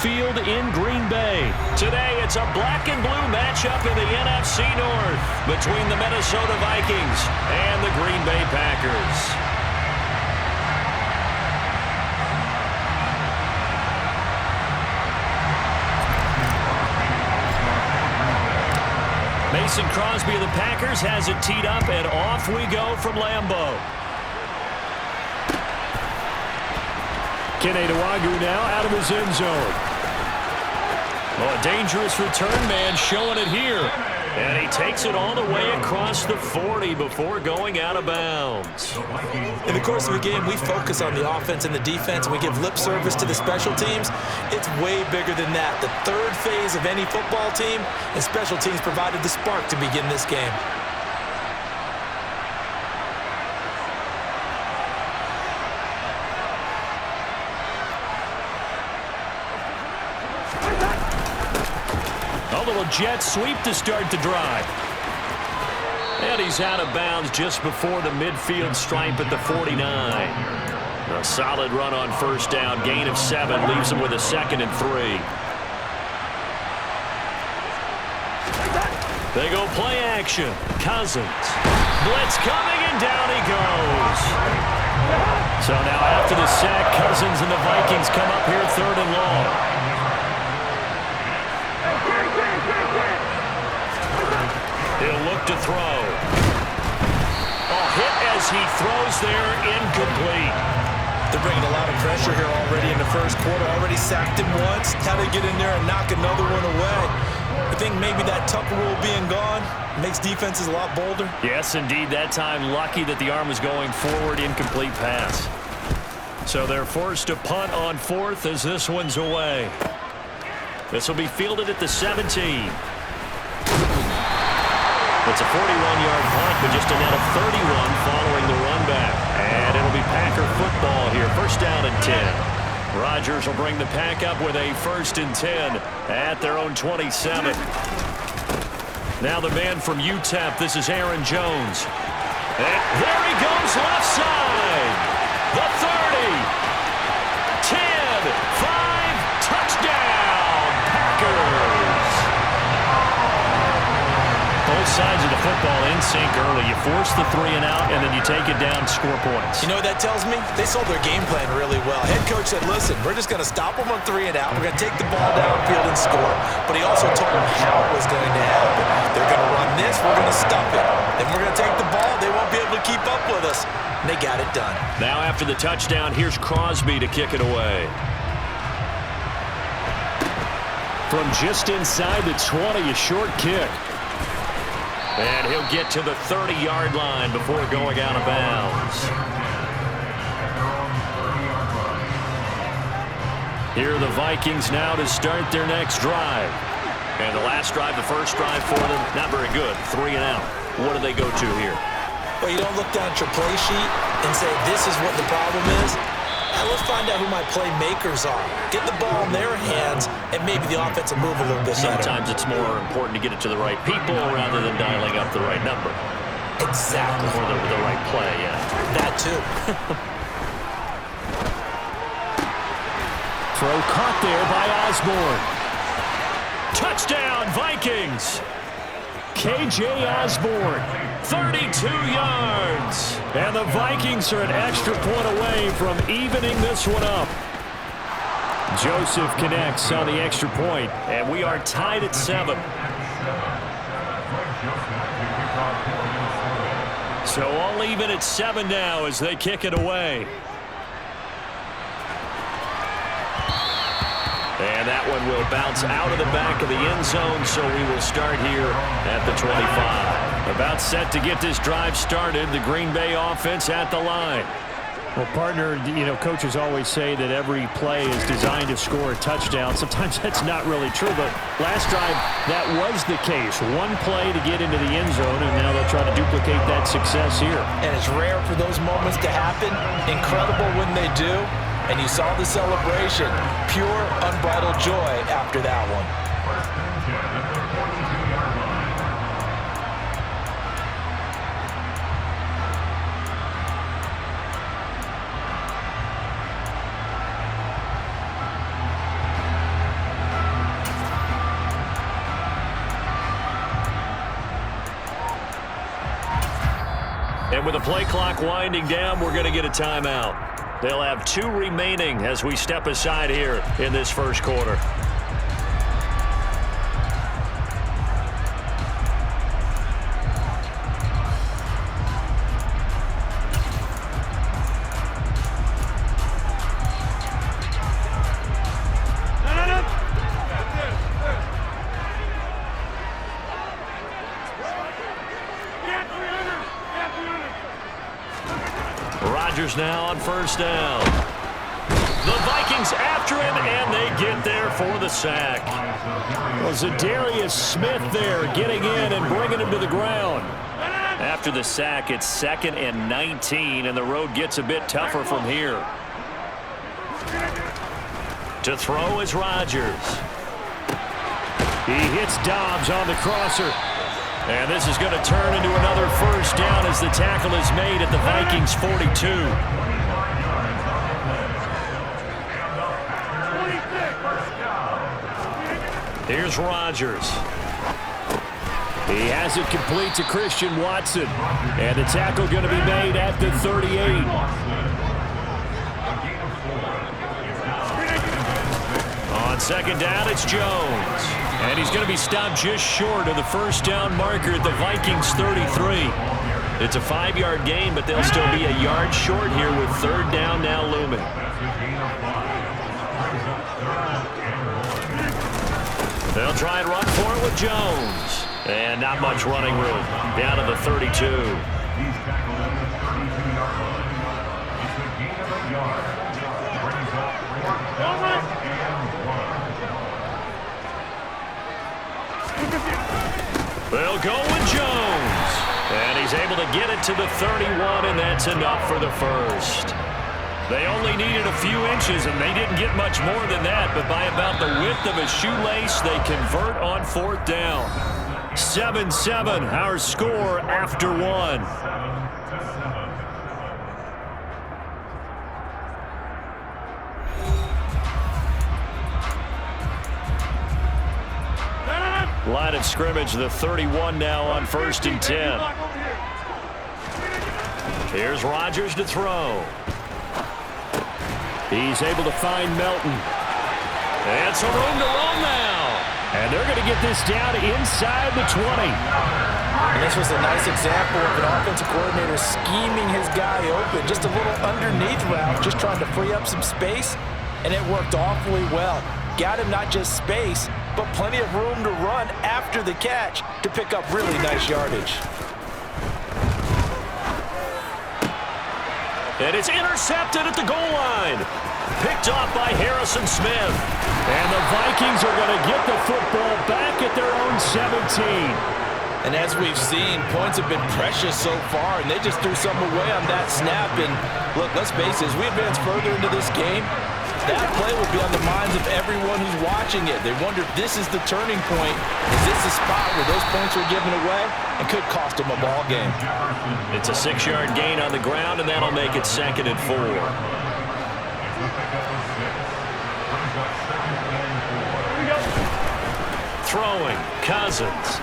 Field in Green Bay. Today, it's a black and blue matchup in the NFC North between the Minnesota Vikings and the Green Bay Packers. Mason Crosby of the Packers has it teed up, and off we go from Lambeau. Kene Nwangwu now out of his end zone. Oh, a dangerous return man showing it here. And he takes it all the way across the 40 before going out of bounds. In the course of the game, we focus on the offense and the defense, and we give lip service to the special teams. It's way bigger than that. The third phase of any football team, and special teams provided the spark to begin this game. A little jet sweep to start the drive. And he's out of bounds just before the midfield stripe at the 49. A solid run on first down. Gain of 7 leaves him with a 2nd and 3. They go play action. Cousins. Blitz coming, and down he goes. So now after the sack, Cousins and the Vikings come up here 3rd and long. He'll look to throw. Oh, hit as he throws there, incomplete. They're bringing a lot of pressure here already in the first quarter. Already sacked him once. How to get in there and knock another one away. I think maybe that Tucker rule being gone makes defenses a lot bolder. Yes, indeed. That time, lucky that the arm was going forward. Incomplete pass. So they're forced to punt on 4th as this one's away. This will be fielded at the 17. It's a 41-yard punt, but just a net of 31 following the run back. And it'll be Packer football here. 1st down and 10. Rodgers will bring the Pack up with a 1st and 10 at their own 27. Now the man from UTEP, this is Aaron Jones. And there he goes, left side. The 30. 10, 5, touchdown, Packers. Both sides of the football in sync early. You force the 3 and out, and then you take it down, score points. You know what that tells me? They sold their game plan really well. Head coach said, listen, we're just going to stop them on 3 and out. We're going to take the ball downfield and score. But he also told them how it was going to happen. They're going to run this. We're going to stop it. Then we're going to take the ball. They won't be able to keep up with us. And they got it done. Now after the touchdown, here's Crosby to kick it away. From just inside the 20, a short kick. And he'll get to the 30-yard line before going out of bounds. Here are the Vikings now to start their next drive. And the last drive, the first drive for them, not very good. 3 and out. What do they go to here? Well, you don't look down at your play sheet and say, this is what the problem is. Now let's find out who my playmakers are. Get the ball in their hands, and maybe the offense will move a little bit better. Sometimes it's more important to get it to the right people rather than dialing up the right number. Exactly. Or the right play, yeah. That too. Throw caught there by Osborne. Touchdown, Vikings. K.J. Osborne, 32 yards. And the Vikings are an extra point away from evening this one up. Joseph connects on the extra point, and we are tied at 7. So all even at 7 now as they kick it away. And that one will bounce out of the back of the end zone, so we will start here at the 25. About set to get this drive started, the Green Bay offense at the line. Well, partner, you know, coaches always say that every play is designed to score a touchdown. Sometimes that's not really true, but last drive, that was the case. One play to get into the end zone, and now they'll try to duplicate that success here. And it's rare for those moments to happen. Incredible when they do. And you saw the celebration. Pure, unbridled joy after that one. And with the play clock winding down, we're going to get a timeout. They'll have 2 remaining as we step aside here in this first quarter. Rodgers now on first down. The Vikings after him, and they get there for the sack. Well, Zadarius Smith there getting in and bringing him to the ground. After the sack, it's 2nd and 19, and the road gets a bit tougher from here. To throw is Rodgers. He hits Dobbs on the crosser. And this is going to turn into another first down as the tackle is made at the Vikings 42. Here's Rodgers. He has it complete to Christian Watson. And the tackle going to be made at the 38. On second down, it's Jones. And he's going to be stopped just short of the first down marker at the Vikings 33. It's a 5-yard gain, but they'll still be a yard short here with third down now looming. They'll try and run for it with Jones. And not much running room. Down to the 32. They'll go with Jones. And he's able to get it to the 31, and that's enough for the first. They only needed a few inches, and they didn't get much more than that, but by about the width of a shoelace, they convert on fourth down. 7-7, our score after 1. Line of scrimmage, the 31 now on 1st and 10. Here's Rodgers to throw. He's able to find Melton. And some room to run now. And they're going to get this down inside the 20. And this was a nice example of an offensive coordinator scheming his guy open. Just a little underneath route, just trying to free up some space. And it worked awfully well. Got him not just space, but plenty of room to run after the catch to pick up really nice yardage. And it's intercepted at the goal line. Picked off by Harrison Smith. And the Vikings are going to get the football back at their own 17. And as we've seen, points have been precious so far, and they just threw some away on that snap. And look, let's face it, as we advance further into this game, that play will be on the minds of everyone who's watching it. They wonder if this is the turning point. Is this the spot where those points were given away and could cost them a ball game? It's a 6-yard gain on the ground, and that'll make it 2nd and 4. Throwing, Cousins.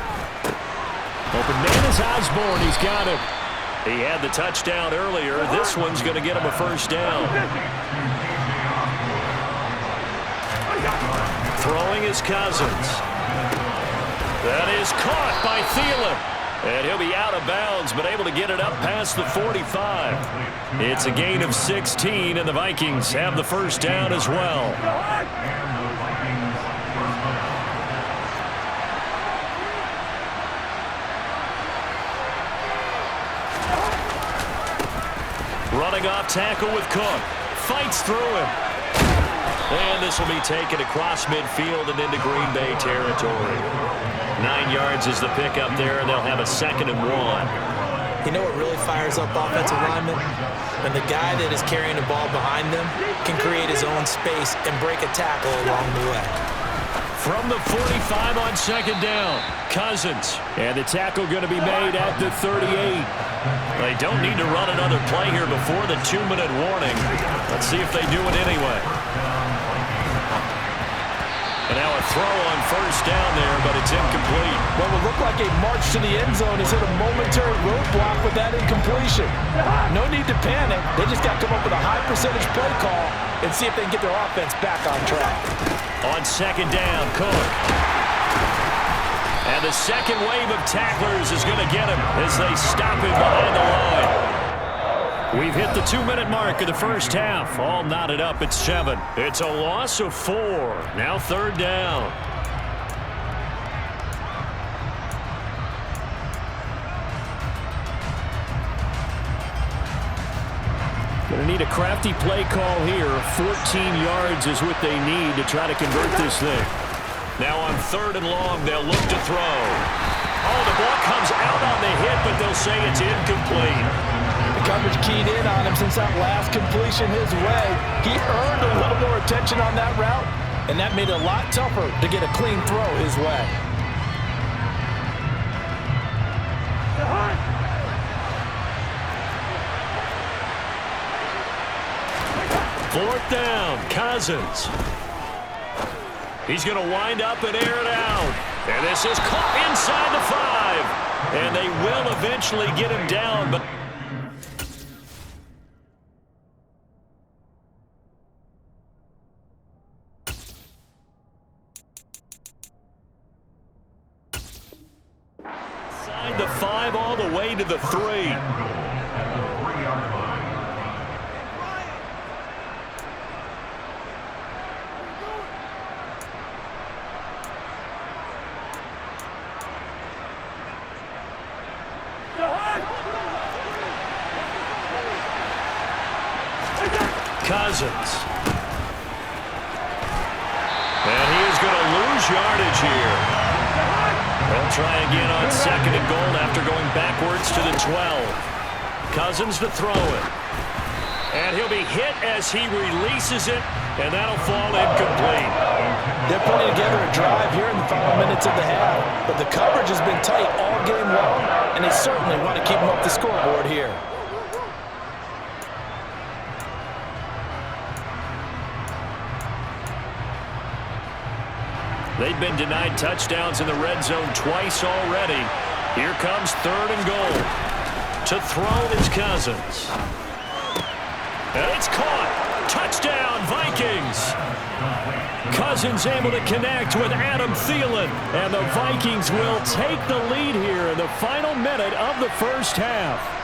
Open man is Osborne. He's got it. He had the touchdown earlier. This one's going to get him a first down. Throwing is Cousins. That is caught by Thielen. And he'll be out of bounds, but able to get it up past the 45. It's a gain of 16, and the Vikings have the first down as well. Running off tackle with Cook. Fights through him. And this will be taken across midfield and into Green Bay territory. 9 yards is the pickup there, and they'll have a 2nd and 1. You know what really fires up offensive linemen? When the guy that is carrying the ball behind them can create his own space and break a tackle along the way. From the 45 on 2nd down, Cousins. And the tackle going to be made at the 38. They don't need to run another play here before the 2-minute warning. Let's see if they do it anyway. And now a throw on first down there, but it's incomplete. What will look like a march to the end zone is hit a momentary roadblock with that incompletion. No need to panic. They just got to come up with a high percentage play call and see if they can get their offense back on track. On second down, Cook. And the second wave of tacklers is going to get him as they stop him behind the line. We've hit the 2-minute mark of the first half. All knotted up at 7. It's a loss of 4. Now third down. Going to need a crafty play call here. 14 yards is what they need to try to convert this thing. Now on third and long, they'll look to throw. Oh, the ball comes out on the hit, but they'll say it's incomplete. The coverage keyed in on him since that last completion his way. He earned a little more attention on that route, and that made it a lot tougher to get a clean throw his way. Fourth down, Cousins. He's going to wind up and air it out. And this is caught inside the 5. And they will eventually get him down, but... inside the 5 all the way to the 3. Cousins. And he is going to lose yardage here. They'll try again on second and goal after going backwards to the 12. Cousins to throw it. And he'll be hit as he releases it, and that'll fall incomplete. They're putting together a drive here in the final minutes of the half, but the coverage has been tight all game long, and they certainly want to keep them up the scoreboard here. They've been denied touchdowns in the red zone twice already. Here comes third and goal. To throw is Cousins. And it's caught. Touchdown, Vikings. Cousins able to connect with Adam Thielen. And the Vikings will take the lead here in the final minute of the first half.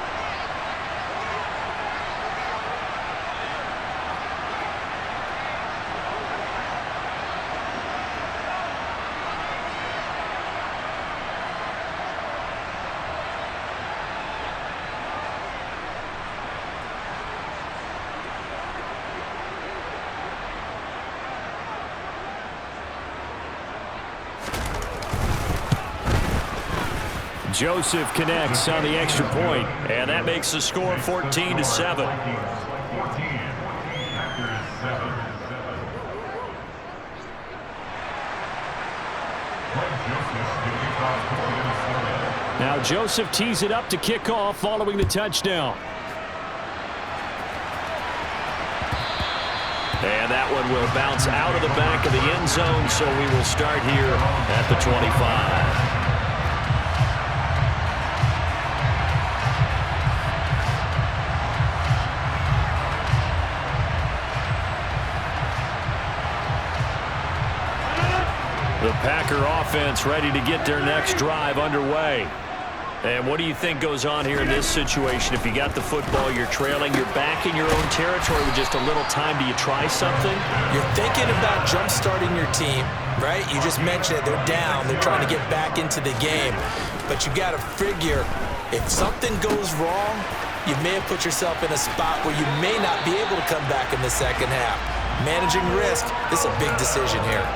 Joseph connects on the extra point, and that makes the score 14-7. Now Joseph tees it up to kick off following the touchdown. And that one will bounce out of the back of the end zone, so we will start here at the 25. The Packer offense ready to get their next drive underway. And what do you think goes on here in this situation? If you got the football, you're trailing, you're back in your own territory with just a little time. Do you try something? You're thinking about jump-starting your team, right? You just mentioned it. They're down. They're trying to get back into the game. But you got to figure, if something goes wrong, you may have put yourself in a spot where you may not be able to come back in the second half. Managing risk, this is a big decision here.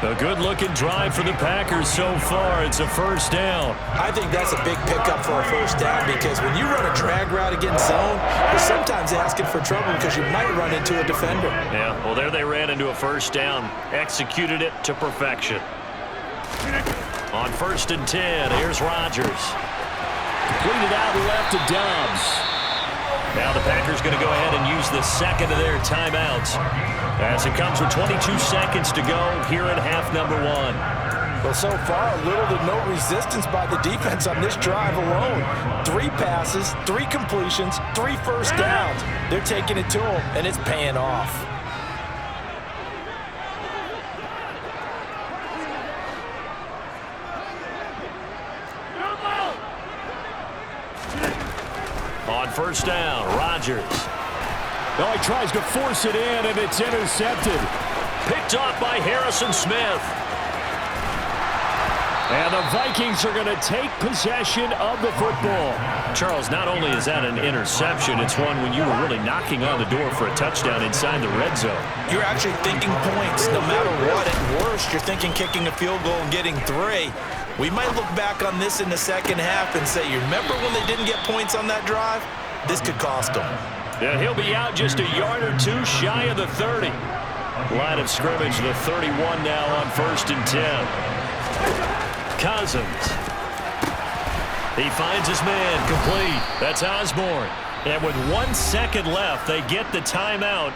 A good-looking drive for the Packers so far. It's a first down. I think that's a big pickup for a first down because when you run a drag route against zone, you're sometimes asking for trouble because you might run into a defender. Yeah, well, there they ran into a first down. Executed it to perfection. On 1st and 10, here's Rodgers. Completed out left to Dobbs. Now the Packers going to go ahead and use the second of their timeouts as it comes with 22 seconds to go here in half number one. Well, so far, little to no resistance by the defense on this drive alone. 3 passes, 3 completions, 3 first downs. They're taking it to them, and it's paying off. On first down, Rodgers. Oh, he tries to force it in, and it's intercepted. Picked off by Harrison Smith. And the Vikings are going to take possession of the football. Charles, not only is that an interception, it's one when you were really knocking on the door for a touchdown inside the red zone. You're actually thinking points no matter what. At worst, you're thinking kicking a field goal and getting 3. We might look back on this in the second half and say, you remember when they didn't get points on that drive? This could cost them. Yeah, he'll be out just a yard or 2 shy of the 30. Line of scrimmage, the 31 now on 1st and 10. Cousins. He finds his man, complete. That's Osborne. And with 1 second left, they get the timeout,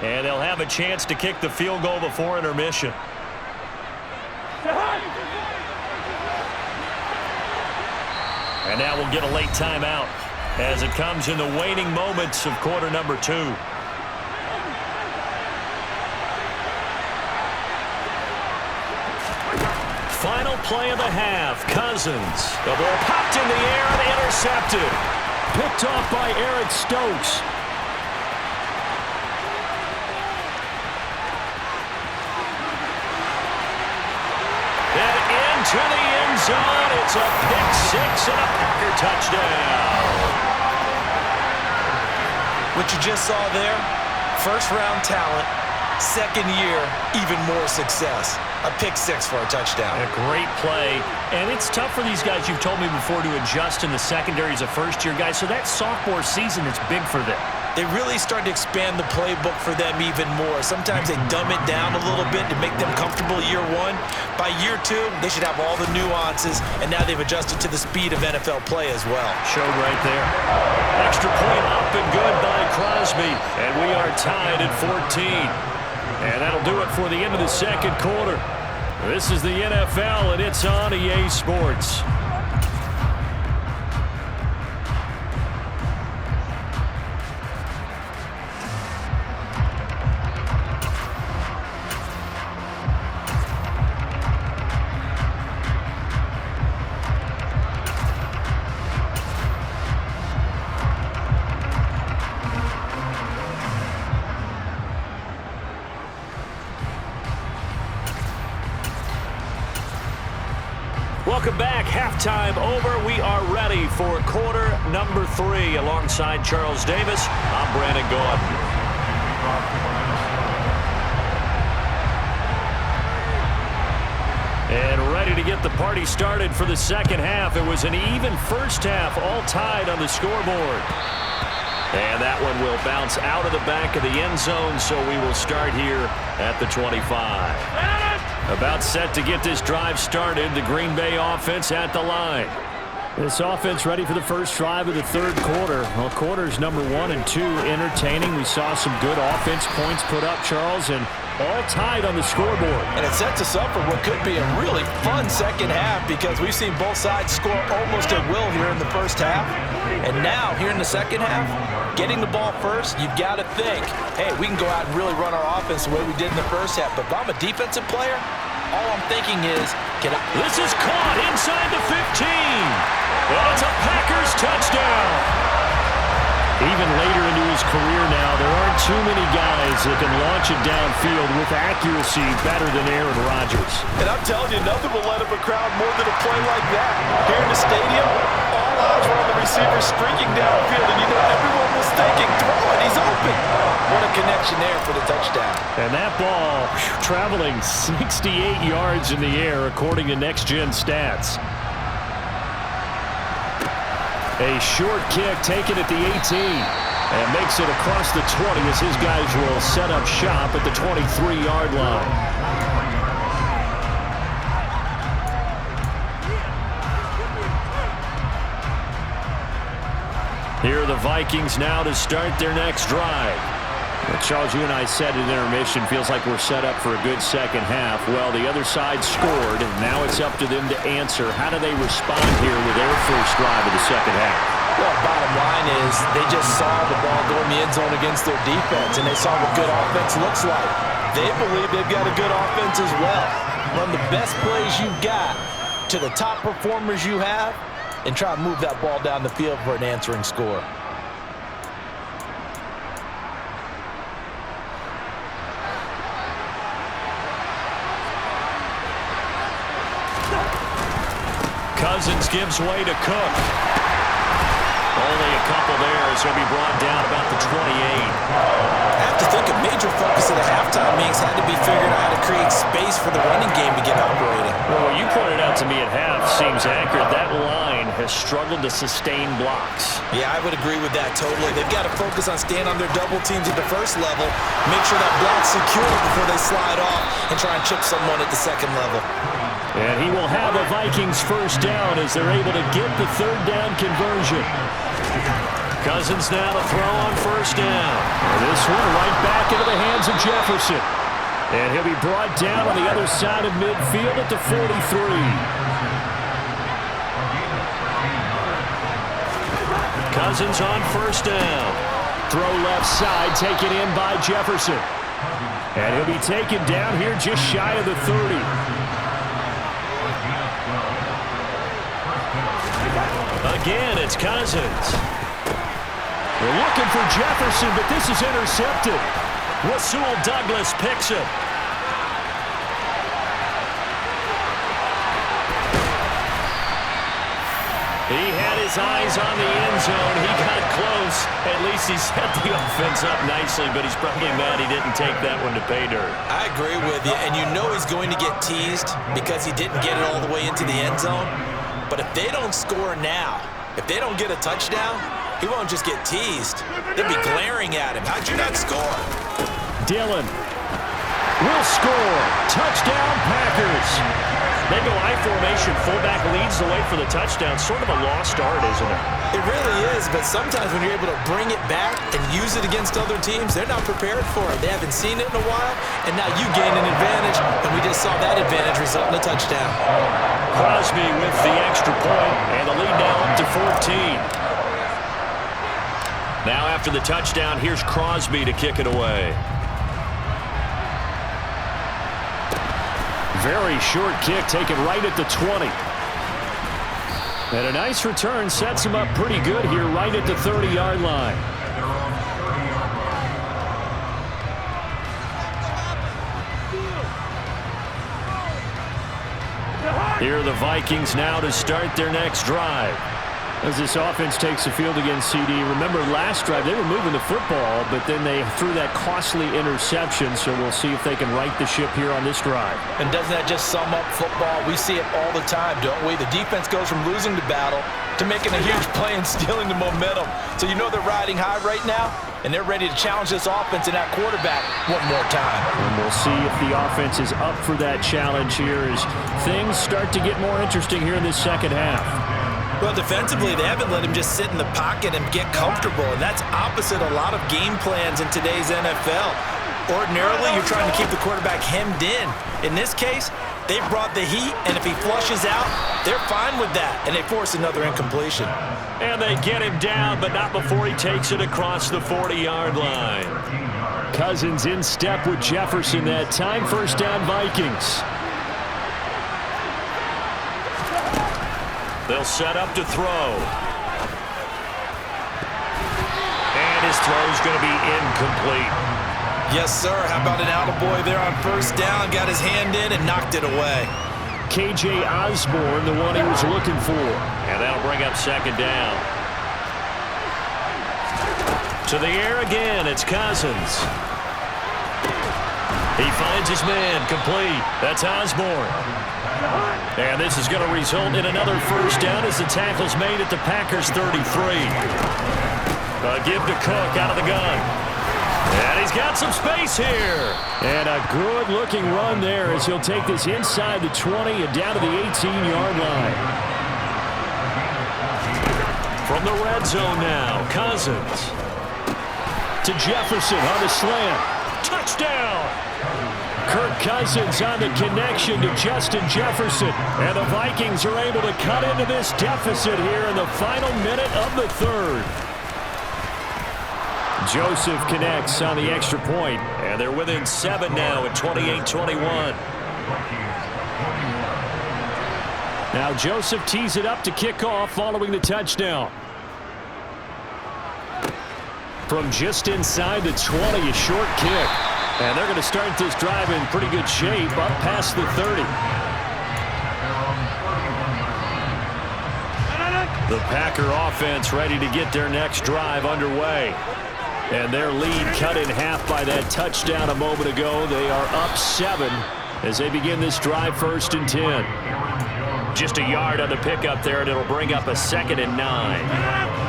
and they'll have a chance to kick the field goal before intermission. And now we'll get a late timeout as it comes in the waning moments of quarter number 2. Final play of the half. Cousins. The ball popped in the air and intercepted. Picked off by Eric Stokes. And into the end zone. It's a pick 6 and a Packer touchdown. What you just saw there, first-round talent, second year, even more success. A pick 6 for a touchdown. A great play. And it's tough for these guys, you've told me before, to adjust in the secondary as a first-year guy. So that sophomore season is big for them. They really start to expand the playbook for them even more. Sometimes they dumb it down a little bit to make them comfortable year 1. By year 2, they should have all the nuances, and now they've adjusted to the speed of NFL play as well. Showed right there. Extra point up and good by Crosby. And we are tied at 14. And that'll do it for the end of the second quarter. This is the NFL, and it's on EA Sports. Welcome back. Halftime over. We are ready for quarter number 3. Alongside Charles Davis, I'm Brandon Gordon. And ready to get the party started for the second half. It was an even first half, all tied on the scoreboard. And that one will bounce out of the back of the end zone, so we will start here at the 25. About set to get this drive started. The Green Bay offense at the line. This offense ready for the first drive of the third quarter. Well, quarters number 1 and 2 entertaining. We saw some good offense points put up, Charles, and all tied on the scoreboard. And it sets us up for what could be a really fun second half because we've seen both sides score almost at will here in the first half. And now, here in the second half, getting the ball first, you've got to think, hey, we can go out and really run our offense the way we did in the first half. But if I'm a defensive player, all I'm thinking is, this is caught inside the 15. And it's a Packers touchdown. Even later into his career now, there aren't too many guys that can launch it downfield with accuracy better than Aaron Rodgers. And I'm telling you, nothing will light up a crowd more than a play like that. Here in the stadium, all eyes were on the receiver streaking downfield, and you know everyone was thinking, throw it, he's open. What a connection there for the touchdown. And that ball traveling 68 yards in the air, according to Next Gen Stats. A short kick taken at the 18 and makes it across the 20 as his guys will set up shop at the 23-yard line. Here are the the Vikings now to start their next drive. Well, Charles, you and I said at intermission, feels like we're set up for a good second half. Well, the other side scored, and now it's up to them to answer. How do they respond here with their first drive of the second half? Well, bottom line is they just saw the ball go in the end zone against their defense, and they saw what good offense looks like. They believe they've got a good offense as well. Run the best plays you've got to the top performers you have, and try to move that ball down the field for an answering score. Cousins gives way to Cook. Only a couple there as he'll be brought down about the 28. I have to think a major focus of the halftime meetings had to be figuring out how to create space for the running game to get operating. Well, what you pointed out to me at half seems accurate. That line has struggled to sustain blocks. Yeah, I would agree with that totally. They've got to focus on staying on their double teams at the first level, make sure that block's secure before they slide off, and try and chip someone at the second level. And he will have a Vikings first down as they're able to get the third down conversion. Cousins now to throw on first down. And this one right back into the hands of Jefferson. And he'll be brought down on the other side of midfield at the 43. Cousins on first down. Throw left side, taken in by Jefferson. And he'll be taken down here just shy of the 30. Again, it's Cousins. They're looking for Jefferson, but this is intercepted. Rasul Douglas picks it. He had his eyes on the end zone. He got close. At least he set the offense up nicely, but he's probably mad he didn't take that one to pay dirt. I agree with you, and you know he's going to get teased because he didn't get it all the way into the end zone. But if they don't score now, if they don't get a touchdown, he won't just get teased. They'll be glaring at him. How'd you not score? Dillon will score. Touchdown, Packers. They go I formation. Fullback leads the way for the touchdown. Sort of a lost art, isn't it? It really is, but sometimes when you're able to bring it back and use it against other teams, they're not prepared for it. They haven't seen it in a while, and now you gain an advantage, and we just saw that advantage result in a touchdown. Crosby with the extra point, and the lead now up to 14. Now after the touchdown, here's Crosby to kick it away. Very short kick taken right at the 20. And a nice return sets him up pretty good here right at the 30-yard line. Here are the Vikings now to start their next drive. As this offense takes the field against CD, remember last drive they were moving the football, but then they threw that costly interception, so we'll see if they can right the ship here on this drive. And doesn't that just sum up football? We see it all the time, don't we? The defense goes from losing the battle to making a huge play and stealing the momentum. So you know they're riding high right now, and they're ready to challenge this offense and that quarterback one more time. And we'll see if the offense is up for that challenge here as things start to get more interesting here in this second half. Well, defensively, they haven't let him just sit in the pocket and get comfortable, and that's opposite a lot of game plans in today's NFL. Ordinarily, you're trying to keep the quarterback hemmed in. In this case, they brought the heat, and if he flushes out, they're fine with that, and they force another incompletion. And they get him down, but not before he takes it across the 40-yard line. Cousins in step with Jefferson that time. First down, Vikings. They'll set up to throw. And his throw's going to be incomplete. Yes, sir. How about an attaboy there on first down? Got his hand in and knocked it away. KJ Osborne, the one he was looking for. And that'll bring up second down. To the air again, it's Cousins. He finds his man, complete. That's Osborne. And this is going to result in another first down as the tackle's made at the Packers' 33. A give to Cook out of the gun. And he's got some space here. And a good-looking run there as he'll take this inside the 20 and down to the 18-yard line. From the red zone now, Cousins. To Jefferson on the slant. Touchdown! Kirk Cousins on the connection to Justin Jefferson. And the Vikings are able to cut into this deficit here in the final minute of the third. Joseph connects on the extra point, and they're within 7 now at 28-21. Now Joseph tees it up to kick off following the touchdown. From just inside the 20, a short kick. And they're going to start this drive in pretty good shape up past the 30. The Packer offense ready to get their next drive underway. And their lead cut in half by that touchdown a moment ago. They are up 7 as they begin this drive 1st and 10. Just a yard on the pickup there, and it'll bring up a 2nd and 9.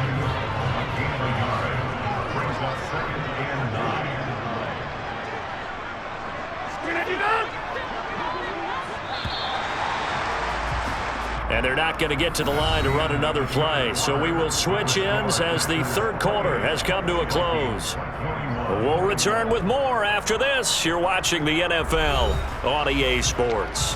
And they're not going to get to the line to run another play. So we will switch ends as the third quarter has come to a close. We'll return with more after this. You're watching the NFL on EA Sports.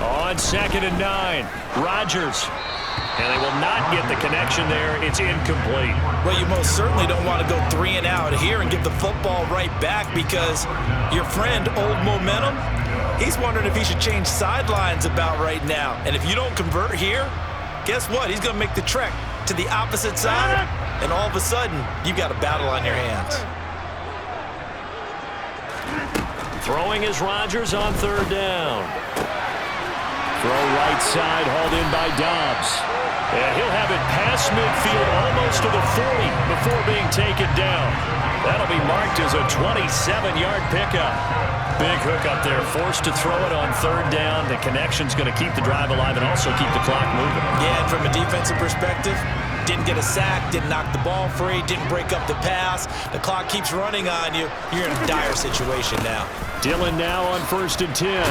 On 2nd and 9, Rodgers. And they will not get the connection there. It's incomplete. Well, you most certainly don't want to go 3 and out here and give the football right back, because your friend, Old Momentum, he's wondering if he should change sidelines about right now. And if you don't convert here, guess what? He's going to make the trek to the opposite side, and all of a sudden, you've got a battle on your hands. Throwing is Rodgers on 3rd down. Throw right side, hauled in by Dobbs. And he'll have it past midfield almost to the 40 before being taken down. That'll be marked as a 27-yard pickup. Big hook up there, forced to throw it on 3rd down. The connection's going to keep the drive alive and also keep the clock moving. Yeah, and from a defensive perspective, didn't get a sack, didn't knock the ball free, didn't break up the pass. The clock keeps running on you. You're in a dire situation now. Dillon now on 1st and 10.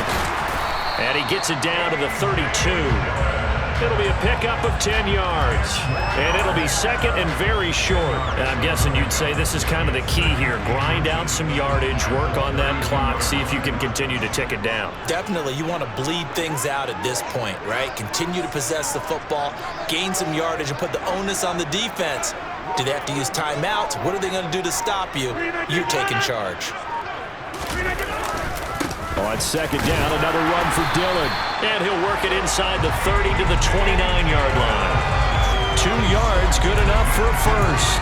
And he gets it down to the 32. It'll be a pickup of 10 yards. And it'll be 2nd and very short. And I'm guessing you'd say this is kind of the key here. Grind out some yardage, work on that clock, see if you can continue to tick it down. Definitely. You want to bleed things out at this point, right? Continue to possess the football, gain some yardage, and put the onus on the defense. Do they have to use timeouts? What are they going to do to stop you? You're taking charge. On 2nd down, another run for Dillon. And he'll work it inside the 30 to the 29-yard line. 2 yards, good enough for a first.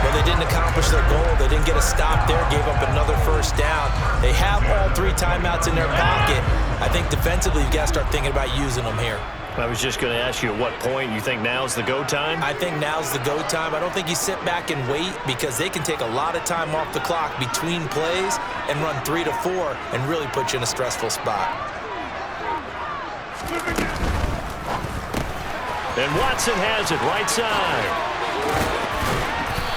Well, they didn't accomplish their goal. They didn't get a stop there, gave up another 1st down. They have all 3 timeouts in their pocket. I think defensively, you've got to start thinking about using them here. I was just going to ask you at what point you think now's the go time? I think now's the go time. I don't think you sit back and wait, because they can take a lot of time off the clock between plays and run 3 to 4 and really put you in a stressful spot. And Watson has it right side.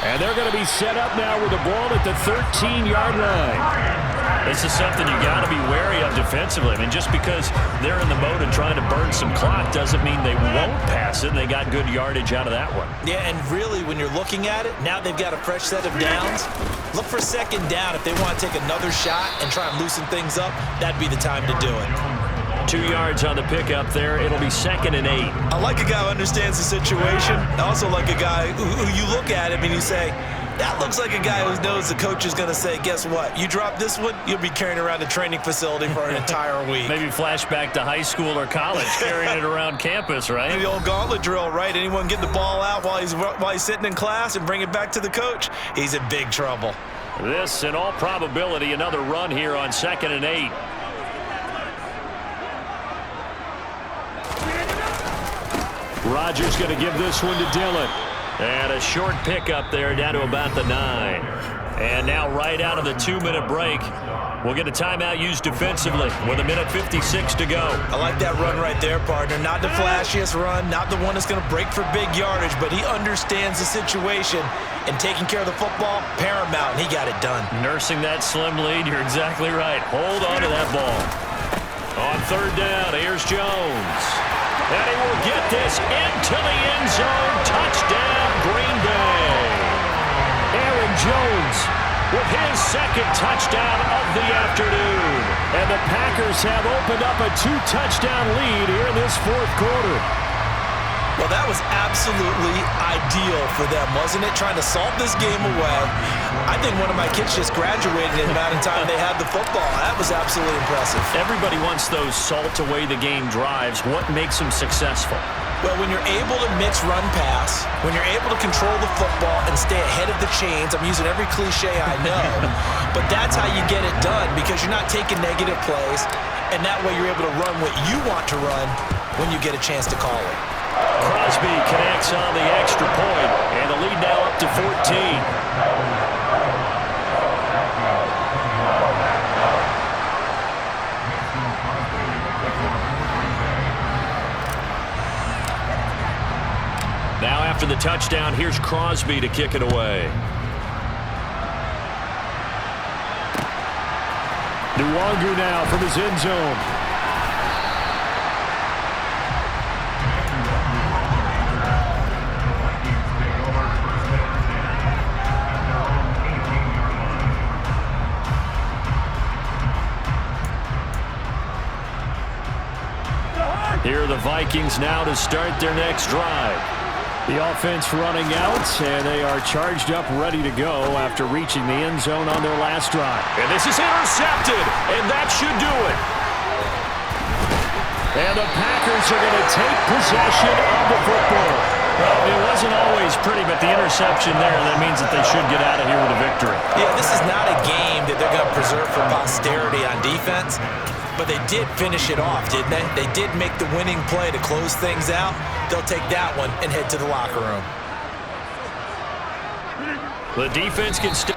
And they're going to be set up now with the ball at the 13-yard line. This is something you got to be wary of defensively. I mean, just because they're in the mode of trying to burn some clock doesn't mean they won't pass it. And they got good yardage out of that one. Yeah, and really, when you're looking at it, now they've got a fresh set of downs. Look for 2nd down. If they want to take another shot and try and loosen things up, that'd be the time to do it. 2 yards on the pickup there. It'll be 2nd and 8. I like a guy who understands the situation. I also like a guy who you look at him and you say, that looks like a guy who knows the coach is going to say, guess what? You drop this one, you'll be carrying around the training facility for an entire week. Maybe flashback to high school or college, carrying it around campus, right? The old gauntlet drill, right? Anyone get the ball out while he's sitting in class and bring it back to the coach, he's in big trouble. This, in all probability, another run here on 2nd and 8. Rodgers going to give this one to Dillon. And a short pickup there down to about the 9. And now right out of the 2-minute break, we'll get a timeout used defensively with 1:56 to go. I like that run right there, partner. Not the flashiest run, not the one that's going to break for big yardage, but he understands the situation, and taking care of the football, paramount, and he got it done. Nursing that slim lead, you're exactly right. Hold on to that ball. On 3rd down, here's Jones. And he will get this into the end zone. Touchdown, Green Bay. Aaron Jones with his 2nd touchdown of the afternoon. And the Packers have opened up a 2-touchdown lead here in this 4th quarter. Well, that was absolutely ideal for them, wasn't it? Trying to salt this game away. I think one of my kids just graduated in the amount of time they had the football. That was absolutely impressive. Everybody wants those salt-away-the-game drives. What makes them successful? Well, when you're able to mix run pass, when you're able to control the football and stay ahead of the chains, I'm using every cliche I know, but that's how you get it done because you're not taking negative plays, and that way you're able to run what you want to run when you get a chance to call it. Crosby connects on the extra point, and the lead now up to 14. Now after the touchdown, here's Crosby to kick it away. Nwangu now from his end zone. Here are the Vikings now to start their next drive. The offense running out, and they are charged up, ready to go after reaching the end zone on their last drive. And this is intercepted, and that should do it. And the Packers are going to take possession of the football. Well, it wasn't always pretty, but the interception there, that means that they should get out of here with a victory. Yeah, this is not a game that they're going to preserve for posterity on defense, but they did finish it off, didn't they? They did make the winning play to close things out. They'll take that one and head to the locker room. The defense can stay.